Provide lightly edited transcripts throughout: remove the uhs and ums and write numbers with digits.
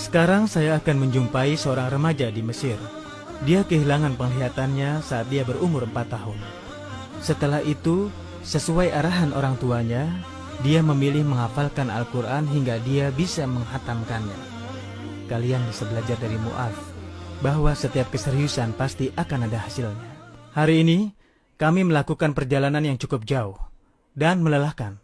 Sekarang saya akan menjumpai seorang remaja di Mesir. Dia kehilangan penglihatannya saat dia berumur 4 tahun. Setelah itu, sesuai arahan orang tuanya, dia memilih menghafalkan Al-Quran hingga dia bisa menghatamkannya. Kalian bisa belajar dari Mu'adz bahwa setiap keseriusan pasti akan ada hasilnya. Hari ini, kami melakukan perjalanan yang cukup jauh dan melelahkan.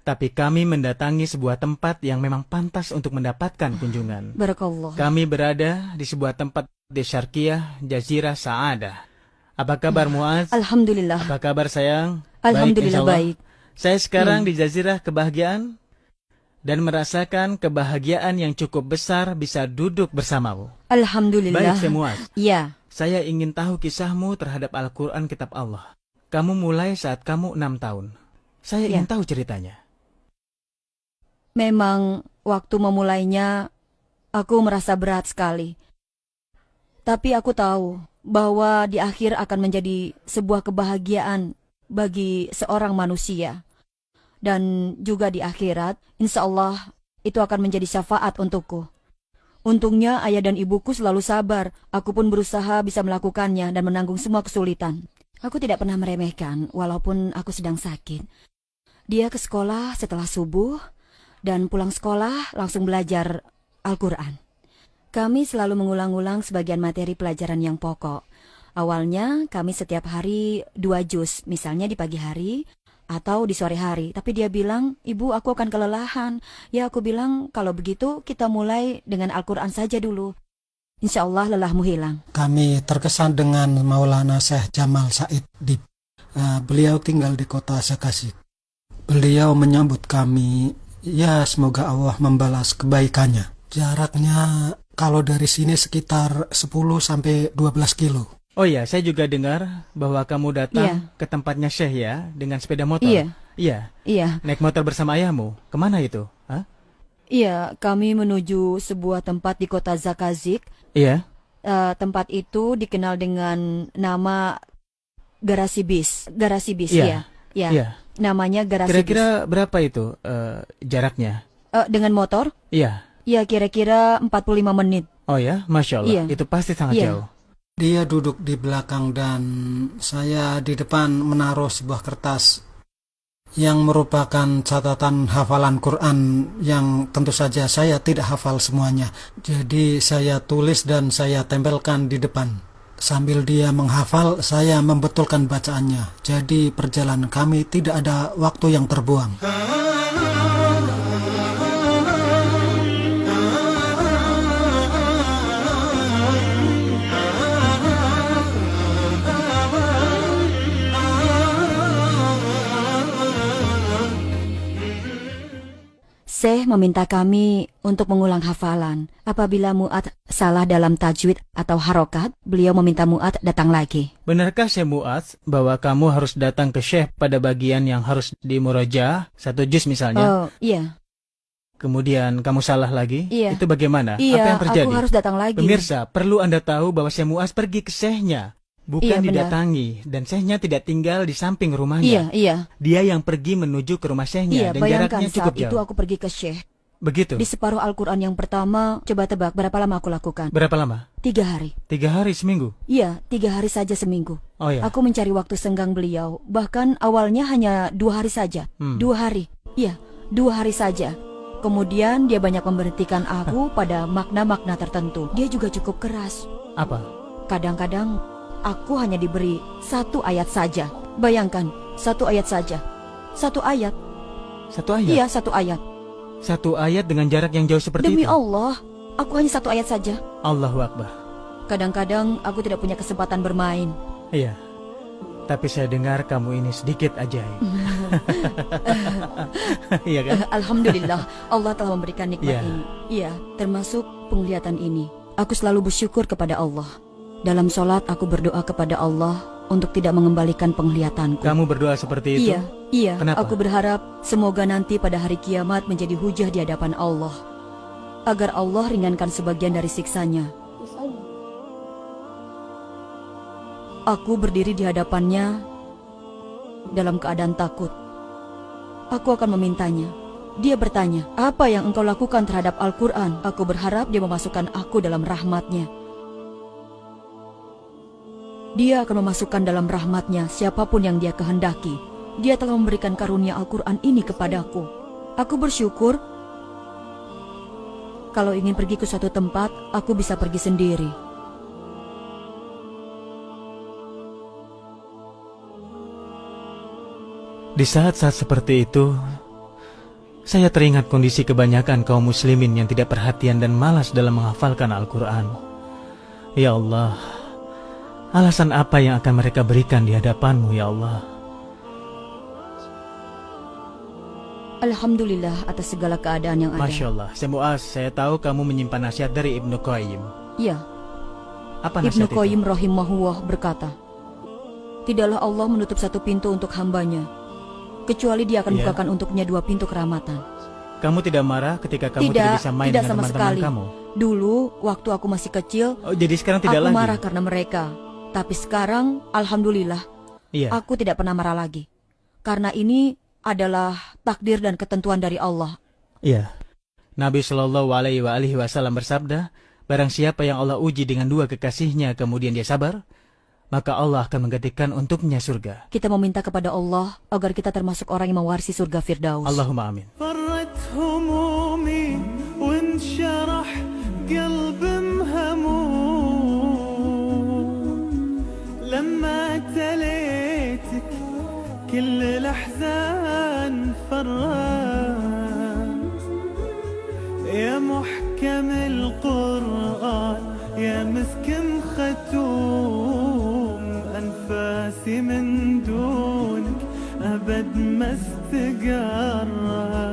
Tapi kami mendatangi sebuah tempat yang memang pantas untuk mendapatkan kunjungan. Barakallah. Kami berada di sebuah tempat di Syarqiyah, Jazirah Sa'adah. Apa kabar Mu'adz? Alhamdulillah. Apa kabar sayang? Alhamdulillah baik. Saya sekarang di Jazirah Kebahagiaan dan merasakan kebahagiaan yang cukup besar bisa duduk bersamamu. Alhamdulillah. Baik Mu'adz. Ya. Saya ingin tahu kisahmu terhadap Al-Quran Kitab Allah. Kamu mulai saat kamu 6 tahun. Saya ingin tahu ceritanya. Memang waktu memulainya aku merasa berat sekali. Tapi aku tahu bahwa di akhir akan menjadi sebuah kebahagiaan bagi seorang manusia. Dan juga di akhirat, insya Allah itu akan menjadi syafaat untukku. Untungnya ayah dan ibuku selalu sabar. Aku pun berusaha bisa melakukannya dan menanggung semua kesulitan. Aku tidak pernah meremehkan walaupun aku sedang sakit. Dia ke sekolah setelah subuh dan pulang sekolah langsung belajar Al-Quran. Kami selalu mengulang-ulang sebagian materi pelajaran yang pokok. Awalnya kami setiap hari 2 juz, misalnya di pagi hari atau di sore hari. Tapi dia bilang, "Ibu, aku akan kelelahan." Ya, aku bilang, "Kalau begitu kita mulai dengan Al-Quran saja dulu. Insya Allah lelahmu hilang." Kami terkesan dengan Maulana Syekh Jamal Said Dib. Beliau tinggal di kota Sekasik. Beliau menyambut kami, ya semoga Allah membalas kebaikannya. Jaraknya kalau dari sini sekitar 10-12 kilo. Oh iya, saya juga dengar bahwa kamu datang ke tempatnya Syekh ya, dengan sepeda motor. Iya. Naik motor bersama ayahmu. Kemana itu? Hah? Iya, kami menuju sebuah tempat di kota Zakazik. Iya. Tempat itu dikenal dengan nama garasi bis. Garasi bis, iya. Namanya garasi bis. Kira-kira berapa itu jaraknya? Dengan motor? Iya. Iya, kira-kira 45 menit. Oh ya, Masya Allah. Iya. Itu pasti sangat jauh. Dia duduk di belakang dan saya di depan menaruh sebuah kertas yang merupakan catatan hafalan Quran yang tentu saja saya tidak hafal semuanya. Jadi saya tulis dan saya tempelkan di depan. Sambil dia menghafal, saya membetulkan bacaannya. Jadi perjalanan kami tidak ada waktu yang terbuang. Syekh meminta kami untuk mengulang hafalan. Apabila Mu'adz salah dalam tajwid atau harokat, beliau meminta Mu'adz datang lagi. Benarkah Syekh Mu'adz bahwa kamu harus datang ke Syekh pada bagian yang harus dimurajaah, 1 juz misalnya? Oh, iya. Kemudian kamu salah lagi? Iya. Itu bagaimana? Iya, apa yang terjadi? aku harus datang lagi. Pemirsa, perlu Anda tahu bahwa Syekh Mu'adz pergi ke Syekhnya, bukan didatangi. Dan Syekhnya tidak tinggal di samping rumahnya. Iya. Dia yang pergi menuju ke rumah Syekhnya, dan bayangkan jaraknya cukup saat jauh. itu aku pergi ke Syekh. Begitu? Di separuh Al-Quran yang pertama, coba tebak berapa lama aku lakukan? Berapa lama? 3 hari. 3 hari seminggu? Iya, 3 hari saja seminggu. Oh ya. Aku mencari waktu senggang beliau. Bahkan awalnya hanya 2 hari saja. 2 hari. Iya, 2 hari saja. Kemudian dia banyak memberhentikan aku pada makna-makna tertentu. Dia juga cukup keras. Apa? Kadang-kadang aku hanya diberi 1 ayat saja. Bayangkan, 1 ayat saja. 1 ayat. 1 ayat? Iya, 1 ayat. 1 ayat dengan jarak yang jauh seperti Demi itu? Allah, aku hanya 1 ayat saja. Allahu Akbar. Kadang-kadang aku tidak punya kesempatan bermain. Iya. Tapi saya dengar kamu ini sedikit ajaib. Iya kan? Alhamdulillah, Allah telah memberikan nikmat Iya. ini. Iya, termasuk penglihatan ini. Aku selalu bersyukur kepada Allah. Dalam sholat aku berdoa kepada Allah untuk tidak mengembalikan penglihatanku. Kamu berdoa seperti itu? Iya. Kenapa? Aku berharap semoga nanti pada hari kiamat menjadi hujah di hadapan Allah, agar Allah ringankan sebagian dari siksanya. Aku berdiri di hadapannya dalam keadaan takut. Aku akan memintanya, Dia bertanya, apa yang engkau lakukan terhadap Al-Quran? Aku berharap dia memasukkan aku dalam rahmatnya. Dia akan memasukkan dalam rahmatnya siapapun yang dia kehendaki. Dia telah memberikan karunia Al-Quran ini kepadaku. Aku bersyukur. Kalau ingin pergi ke suatu tempat, aku bisa pergi sendiri. Di saat-saat seperti itu, saya teringat kondisi kebanyakan kaum muslimin yang tidak perhatian dan malas dalam menghafalkan Al-Quran. Ya Allah, alasan apa yang akan mereka berikan di hadapan-Mu, ya Allah? Alhamdulillah atas segala keadaan yang ada. Masya Allah, Muaz, saya tahu kamu menyimpan nasihat dari Ibnu Qayyim. Iya, Apa Ibnu nasihat Qayyim itu? rahimahullah berkata, tidaklah Allah menutup satu pintu untuk hambanya, kecuali dia akan Iya. bukakan untuknya 2 pintu kerahmatan. Kamu tidak marah ketika kamu tidak bisa main tidak dengan sama teman-teman sekali. kamu? Dulu, waktu aku masih kecil, Oh, jadi sekarang tidak aku lagi? marah karena mereka. Tapi sekarang, alhamdulillah, Iya. aku tidak pernah marah lagi. Karena ini adalah takdir dan ketentuan dari Allah. Iya. Nabi Shallallahu Alaihi Wasallam bersabda, barang siapa yang Allah uji dengan 2 kekasihnya kemudian dia sabar, maka Allah akan menggantikan untuknya surga. Kita meminta kepada Allah agar kita termasuk orang yang mewarisi surga Firdaus. Allahumma amin. فرت همومي وانشرح قلب مهموم لما تليتك كل الأحزان فرت يا محكم القرآن يا مسكن ختوم أنفاسي من دونك أبد ما استقرت